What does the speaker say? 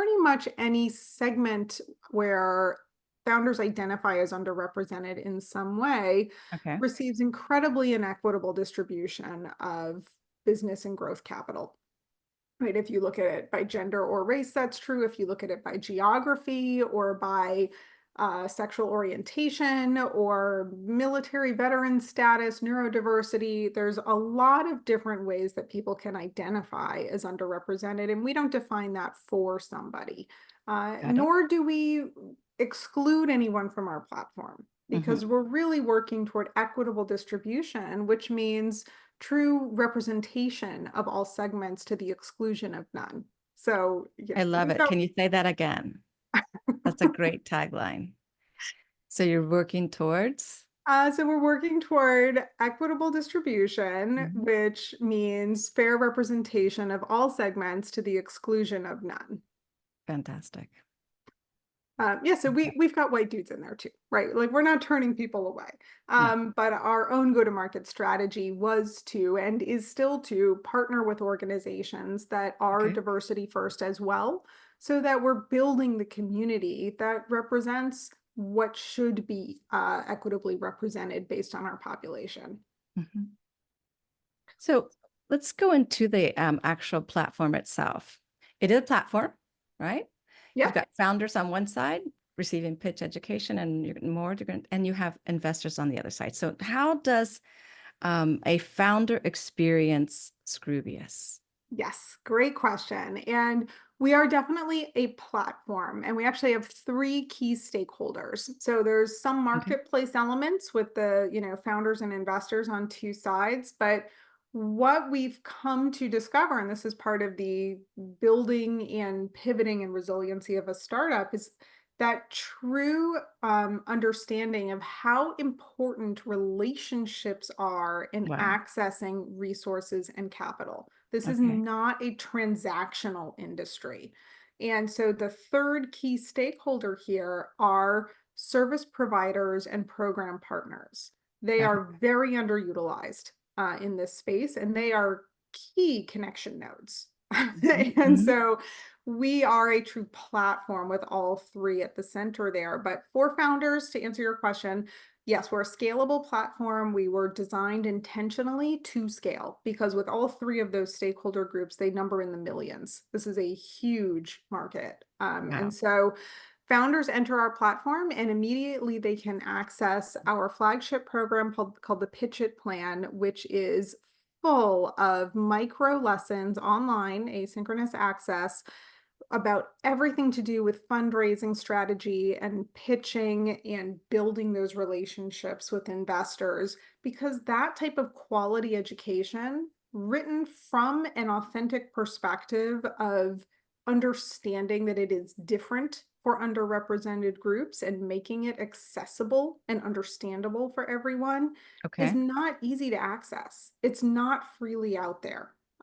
pretty much any segment where founders identify as underrepresented in some way Okay. receives incredibly inequitable distribution of business and growth capital. Right? If you look at it by gender or race, that's true. If you look at it by geography or by sexual orientation or military veteran status, neurodiversity, there's a lot of different ways that people can identify as underrepresented, and we don't define that for somebody. Got it. Nor do we exclude anyone from our platform because Hmm. we're really working toward equitable distribution, which means true representation of all segments to the exclusion of none. So, I love we've it. got Can you say that again? That's a great tagline. So you're working towards? so we're working toward equitable distribution, Mhm. which means fair representation of all segments to the exclusion of none. Fantastic. Yeah, so Okay. we've got white dudes in there too, right? Like we're not turning people away. Yeah. But our own go-to-market strategy was to and is still to partner with organizations that are Okay. diversity first as well, so that we're building the community that represents what should be equitably represented based on our population. Mhm. So let's go into the actual platform itself. It is a platform, right? You've Yep. got founders on one side receiving pitch education and and you have investors on the other side. So how does a founder experience Scroobious? Yes, great question. And we are definitely a platform, and we actually have three key stakeholders. So there's some Okay. marketplace elements with the, founders and investors on two sides, but what we've come to discover, and this is part of the building and pivoting and resiliency of a startup, is that true understanding of how important relationships are in Wow. accessing resources and capital. This is Okay. not a transactional industry. And so the third key stakeholder here are service providers and program partners. They Got it. are very underutilized in this space, and they are key connection nodes. Mhm, And mhm. so we are a true platform with all three at the center there. But for founders, to answer your question, yes, we're a scalable platform. We were designed intentionally to scale because with all three of those stakeholder groups, they number in the millions. This is a huge market. And Wow. so founders enter our platform and immediately they can access our flagship program called the Pitch It Plan, which is full of micro lessons online, asynchronous access about everything to do with fundraising strategy and pitching and building those relationships with investors, because that type of quality education written from an authentic perspective of understanding that it is different for underrepresented groups and making it accessible and understandable for everyone is Okay. not easy to access. It's not freely out there.